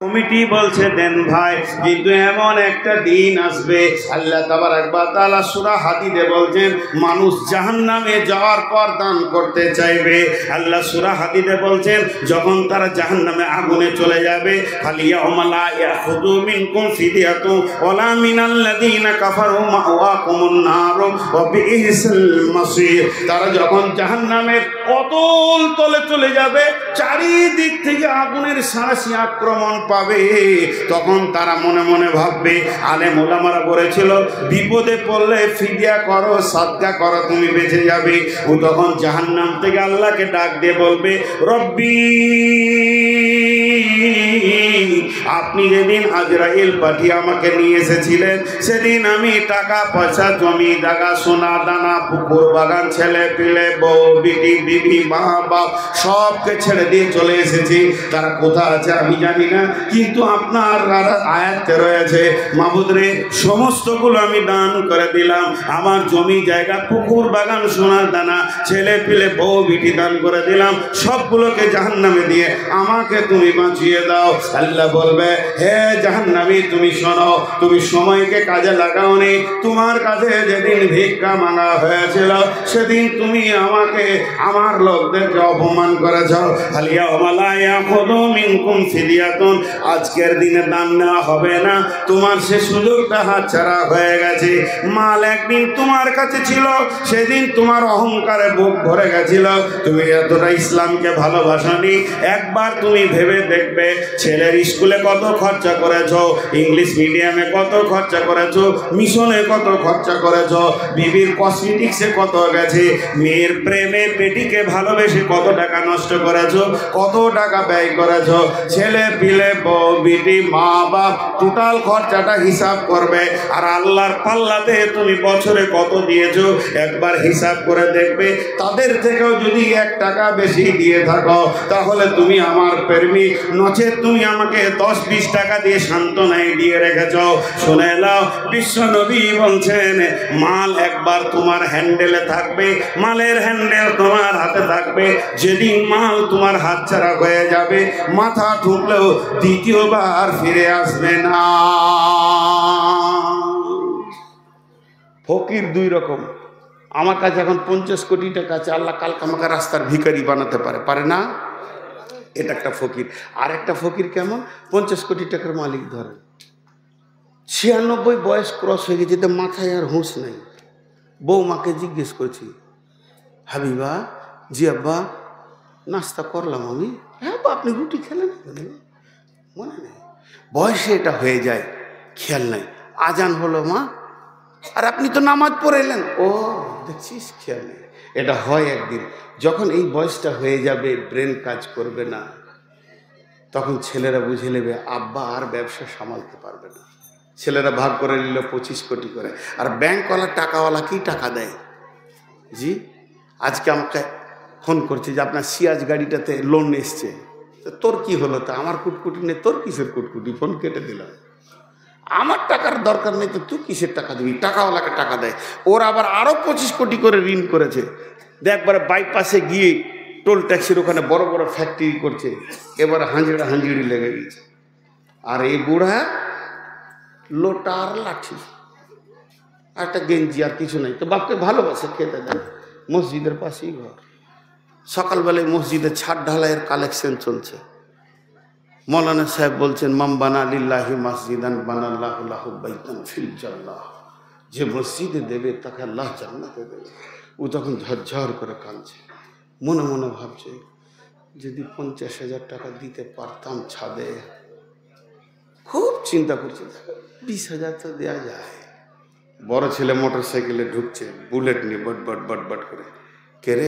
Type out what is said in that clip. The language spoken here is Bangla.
কমিটি বলছে দেন ভাই, কিন্তু এমন একটা দিন আসবে আল্লাহ তাবারক ওয়া তাআলা সূরা হাদীদে বলছেন মানুষ জাহান্নামে যাওয়ার পর দান করতে চাইবে। আল্লাহ সূরা হাদীদে বলছেন যখন তারা জাহান্নামে আগুনে চলে যাবে, ফালিয়াউমা লা ইয়াখুযু মিনকুম ফিদিয়াতুন ওয়ালা মিনাল্লাযীনা কাফারু মাওয়াকুমুন নার ওয়া বিইসাল মাসীর। তারা যখন জাহান্নামের অতল তলে চলে যাবে, চারিদিক থেকে আগুনের সাঁড়াশি আক্রমণ পাবে, তখন তারা মনে মনে ভাববে, আলেম ওলামারা বলেছিল বিপদে পড়লে ফিদিয়া করো, সাদকা করো, তুমি বেঁচে যাবে। ও তখন জাহান্নাম থেকে আল্লাহকে ডাক দিয়ে বলবে, রব্বি আপনি যেদিন আজরাইল পাঠিয়ে আমাকে নিয়ে এসেছিলেন, সেদিন আমি টাকা পয়সা, জমি জায়গা, সোনা দানা, পুকুর বাগান, ছেলে পিলে, বউ বিটি, বিবি, মা বাপ সবকে ছেড়ে দিয়ে চলে এসেছি। তারা কোথা আছে আমি জানি না, কিন্তু আপনার আয়াতে রয়েছে মাবুদ রে, সমস্তগুলো আমি দান করে দিলাম। আমার জমি জায়গা, পুকুর বাগান, সোনা দানা, ছেলে পিলে, বউ বিটি দান করে দিলাম। সবগুলোকে জাহান্নামে দিয়ে আমাকে তুমি বাঁচিয়ে দাও। আল্লাহ বলবে, হে জাহান্নামী, তুমি শোনো, তুমি সময়কে কাজে লাগাওনি। তোমার কাছে যেদিন ভিক্ষা মাঙ্গা হয়েছিল, সেদিন তুমি আমাকে, আমার লোকদেরকে অপমান করেছ। ফালিয়াউমা লা ইয়াখুযু মিনকুম ফিদিয়াতুন, আজকের দিনে দান নেওয়া হবে না, তোমার সে সুযোগটা হাতছাড়া হয়ে গেছে। মাল একদিন তোমার কাছে ছিল, সেদিন তোমার অহংকারে বুক ভরে গেছিল, তুমি এতটা ইসলামকে ভালোবাসনি। একবার তুমি ভেবে দেখবে, ছেলের স্কুলে কত খরচা করেছো, ইংলিশ মিডিয়ামে কত খরচা করেছো, মিশনে কত খরচা করেছো, বিবির কসমেটিক্সে কত গেছে, মেয়ের প্রেমে পেটিকে ভালোবেসে কত টাকা নষ্ট করেছো, কত টাকা ব্যয় করেছো। ছেলে পিলে, বউ বিটি, মা বাপ, টোটাল খরচাটা হিসাব করবে। আর আল্লাহর পাল্লাতে তুমি বছরে কত দিয়েছো একবার হিসাব করে দেখবে। তাদের থেকেও যদি 1 টাকা বেশি দিয়ে থাকো, তাহলে তুমি আমার প্রেমিক, নচেত তুমি আমাকে 10-20 টাকা দিয়ে সান্ত্বনায় দিয়ে রেখেছ। শুনে নাও, বিশ্ব নবী বলছেন, মাল একবার তোমার হ্যান্ডেলে থাকবে, মালের হ্যান্ডেল তোমার হাতে থাকবে। যেদিন মাল তোমার হাতছাড়া হয়ে যাবে, মাথা ঠুকলেও দ্বিতীয়বার ফিরে আসবে না। ফকির 2 রকম। আমার কাছে এখন 50 কোটি টাকা আছে, আল্লাহ কালকে আমাকে রাস্তার ভিখারি বানাতে পারে না? এটা একটা ফকির। আর একটা ফকির কেমন, 50 কোটি টাকার মালিক ধরেন, 96 বয়স ক্রস হয়ে গেছে, তো মাথায় আর হুঁশ নাই। বৌমাকে জিজ্ঞেস করছি, হাবিবা, জি আব্বা, নাস্তা করলাম আমি। হ্যাঁ বা, আপনি রুটি খেলেন? মনে নেই। বয়সে এটা হয়ে যায়, খেয়াল নাই। আজান হলো মা, আর আপনি তো নামাজ পড়ে এলেন। ও দেখছিস, খেয়াল নেই। এটা হয় একদিন, যখন এই বয়সটা হয়ে যাবে, ব্রেন কাজ করবে না, তখন ছেলেরা বুঝে নেবে আব্বা আর ব্যবসা সামালতে পারবে না। ছেলেরা ভাগ করে নিল 25 কোটি করে। আর ব্যাংকওয়ালা, টাকাওয়ালা কি টাকা দেয়? জি, আজকে আমাকে ফোন করছে যে আপনার সিয়াজ গাড়িটাতে লোন এসছে। তোর কি হলো? তা আমার কুটকুটি নেই। তোর কিসের কুটকুটি? ফোন কেটে দিলাম। আমার টাকার দরকার নেই, তো তুই কিসের টাকা দিবি? টাকাওয়ালাকে টাকা দেয়। ওর আবার আরো 25 কোটি করে ঋণ করেছে। একবারে বাইপাসে গিয়ে টোল ট্যাক্সির ওখানে বড় বড় ফ্যাক্টরি করছে, এবারে হাঁজিড়ি লেগে গেছে। আর এই বুড়া লোটা আর লাঠি, একটা গেঞ্জি, আর কিছু নাই। তো বাপকে ভালোবাসে, খেতে দেয়। মসজিদের পাশেই ঘর। সকালবেলায় মসজিদে ছাদ ঢালাইয়ের কালেকশন চলছে। মৌলানা সাহেব বলছেন, মাম বানা লিল্লাহি মসজিদান বানাল্লাহু লাহু বাইতান ফিল জান্নাহ, যে মসজিদে দেবে তাকে আল্লাহ জান্নাতে দেবে। ও তখন ঝরঝর করে কাঁদছে, মনে মনে ভাবছে, যদি 50,000 টাকা দিতে পারতাম ছাদে। খুব চিন্তা করছে, 20,000 তো দেওয়া যায়। বড় ছেলে মোটর সাইকেলে ঢুকছে, বুলেট নিয়ে বট বট বট বট করে।